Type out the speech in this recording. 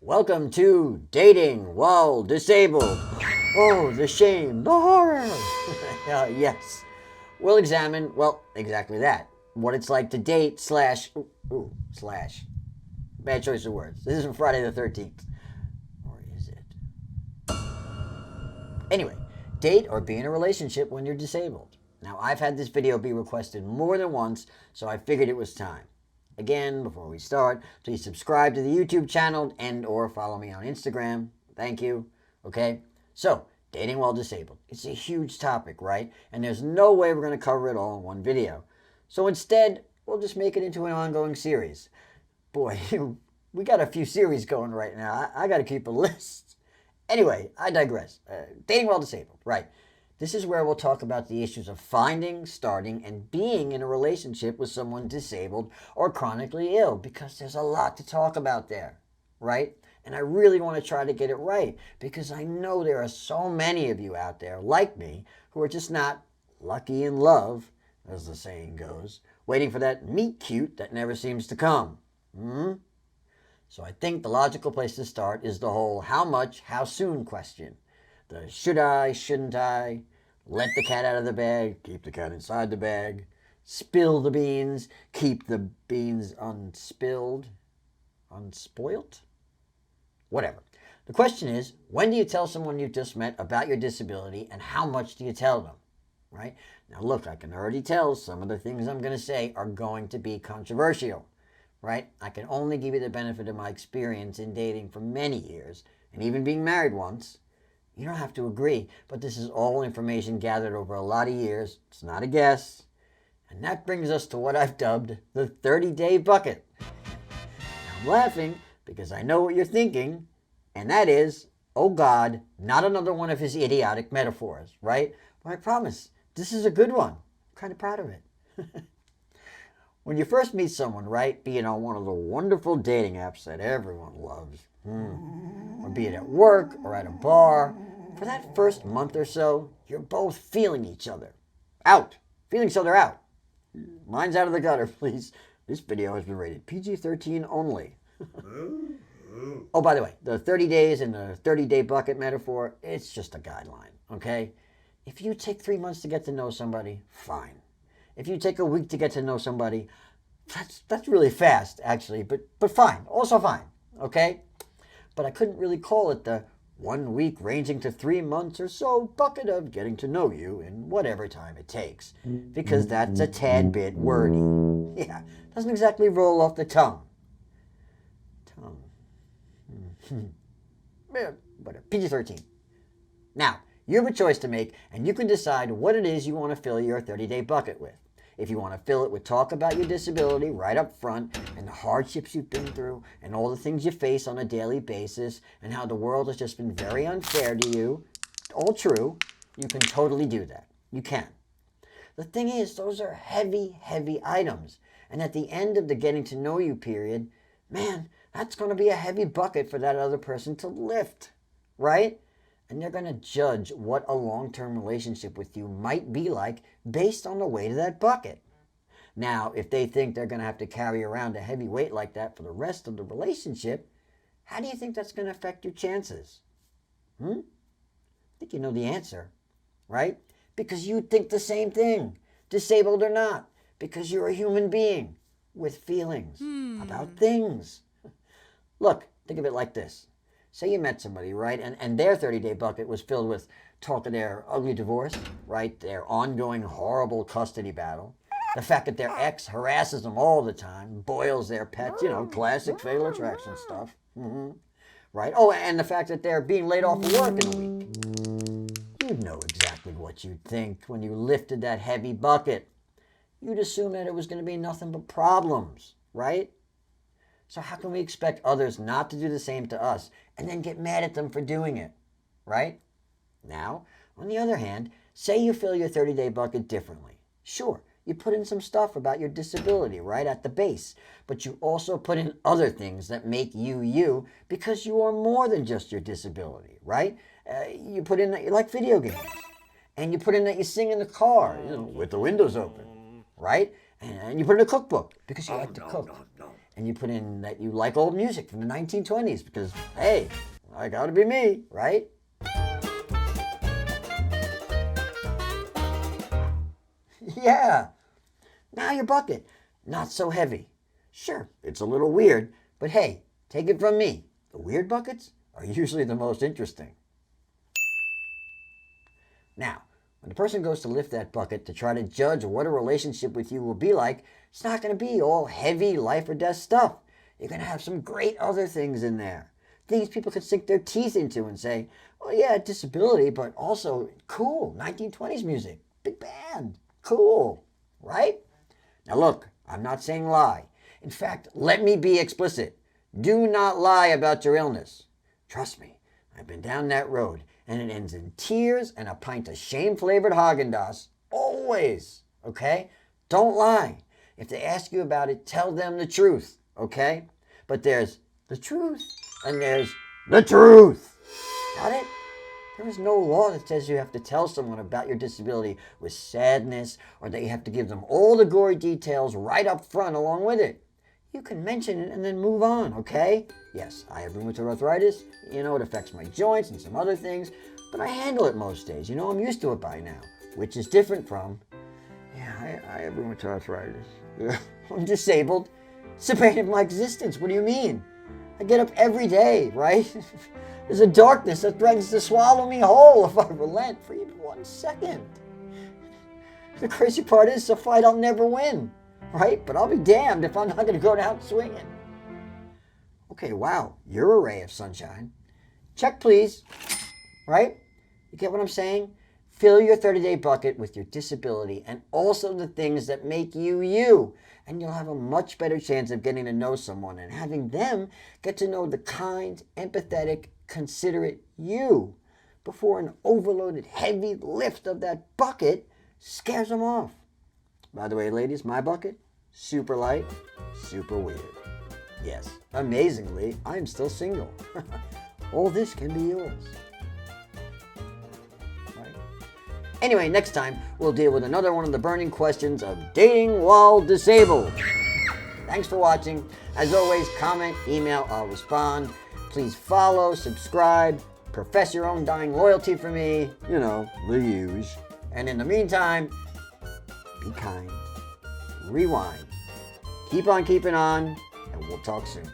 Welcome to Dating While Disabled. Oh, the shame, the horror. Yes. We'll examine, well, exactly that. What it's like to date slash, slash. Bad choice of words. This isn't Friday the 13th. Or is it? Anyway, date or be in a relationship when you're disabled. Now, I've had this video be requested more than once, so I figured it was time. Again, before we start, please subscribe to the YouTube channel and or follow me on Instagram. Thank you. Okay? So, dating while disabled. It's a huge topic, right? And there's no way we're going to cover it all in one video. So instead, we'll just make it into an ongoing series. Boy, we got a few series going right now. I got to keep a list. Anyway, I digress. Dating while disabled, right. This is where we'll talk about the issues of finding, starting, and being in a relationship with someone disabled or chronically ill, because there's a lot to talk about there, right? And I really want to try to get it right, because I know there are so many of you out there, like me, who are just not lucky in love, as the saying goes, waiting for that meet cute that never seems to come. So I think the logical place to start is the whole how much, how soon question. The should I, shouldn't I, let the cat out of the bag, keep the cat inside the bag, spill the beans, keep the beans unspilled, unspoilt, whatever. The question is, when do you tell someone you just met about your disability and how much do you tell them, right? Now look, I can already tell some of the things I'm going to say are going to be controversial, right? I can only give you the benefit of my experience in dating for many years and even being married once. You don't have to agree, but this is all information gathered over a lot of years. It's not a guess. And that brings us to what I've dubbed the 30-day bucket. I'm laughing because I know what you're thinking, and that is, oh God, not another one of his idiotic metaphors, right? But I promise, this is a good one. I'm kind of proud of it. When you first meet someone, right, be it on one of the wonderful dating apps that everyone loves, or be it at work or at a bar, for that first month or so, you're both feeling each other. Feeling each other out. Mine's out of the gutter, please. This video has been rated PG-13 only. Oh, by the way, the 30 days and the 30-day bucket metaphor, it's just a guideline, okay? If you take 3 months to get to know somebody, fine. If you take a week to get to know somebody, that's really fast, actually, but fine, also fine, okay? But I couldn't really call it the 1 week ranging to 3 months or so bucket of getting to know you in whatever time it takes, because that's a tad bit wordy. Yeah, doesn't exactly roll off the tongue. Whatever, PG-13. Now, you have a choice to make, and you can decide what it is you want to fill your 30-day bucket with. If you want to fill it with talk about your disability right up front and the hardships you've been through and all the things you face on a daily basis and how the world has just been very unfair to you, all true, you can totally do that. You can. The thing is, those are heavy, heavy items. And at the end of the getting to know you period, man, that's going to be a heavy bucket for that other person to lift, right? And they're going to judge what a long-term relationship with you might be like based on the weight of that bucket. Now, if they think they're going to have to carry around a heavy weight like that for the rest of the relationship, how do you think that's going to affect your chances? I think you know the answer, right? Because you think the same thing, disabled or not, because you're a human being with feelings about things. Look, think of it like this. Say you met somebody, right, and their 30-day bucket was filled with talk of their ugly divorce, right, their ongoing horrible custody battle, the fact that their ex harasses them all the time, boils their pets, classic fatal attraction stuff, right? Oh, and the fact that they're being laid off of work in a week. You'd know exactly what you'd think when you lifted that heavy bucket. You'd assume that it was going to be nothing but problems, right? So how can we expect others not to do the same to us and then get mad at them for doing it, right? Now, on the other hand, say you fill your 30-day bucket differently. Sure, you put in some stuff about your disability right at the base, but you also put in other things that make you you because you are more than just your disability, right? You put in that you like video games, and you put in that you sing in the car, with the windows open, right? And you put in a cookbook because you like to cook. and you put in that you like old music from the 1920s because, hey, I gotta be me, right? Yeah. Now your bucket, not so heavy. Sure, it's a little weird, but hey, take it from me. The weird buckets are usually the most interesting. Now, when the person goes to lift that bucket to try to judge what a relationship with you will be like, it's not going to be all heavy life or death stuff. You're going to have some great other things in there. Things people could sink their teeth into and say, well, yeah, disability, but also cool, 1920s music, big band, cool, right? Now look, I'm not saying lie. In fact, let me be explicit. Do not lie about your illness. Trust me, I've been down that road, and it ends in tears and a pint of shame-flavored Haagen-Dazs. Always, okay? Don't lie. If they ask you about it, tell them the truth, okay? But there's the truth, and there's the truth. Got it? There is no law that says you have to tell someone about your disability with sadness, or that you have to give them all the gory details right up front along with it. You can mention it and then move on, okay? Yes, I have rheumatoid arthritis. You know, it affects my joints and some other things, but I handle it most days. You know, I'm used to it by now, which is different from, yeah, I have rheumatoid arthritis. I'm disabled. It's the pain of my existence. What do you mean? I get up every day, right? There's a darkness that threatens to swallow me whole if I relent for even 1 second. The crazy part is, it's a fight I'll never win, right? But I'll be damned if I'm not going to go down swinging. Okay, wow, you're a ray of sunshine. Check, please, right? You get what I'm saying? Fill your 30-day bucket with your disability and also the things that make you you. And you'll have a much better chance of getting to know someone and having them get to know the kind, empathetic, considerate you before an overloaded, heavy lift of that bucket scares them off. By the way, ladies, my bucket, super light, super weird. Yes, amazingly, I'm still single. All this can be yours. Right? Anyway, next time, we'll deal with another one of the burning questions of dating while disabled. Thanks for watching. As always, comment, email, I'll respond. Please follow, subscribe, profess your own dying loyalty for me. You know, the huge. And in the meantime, be kind, rewind, keep on keeping on, and we'll talk soon.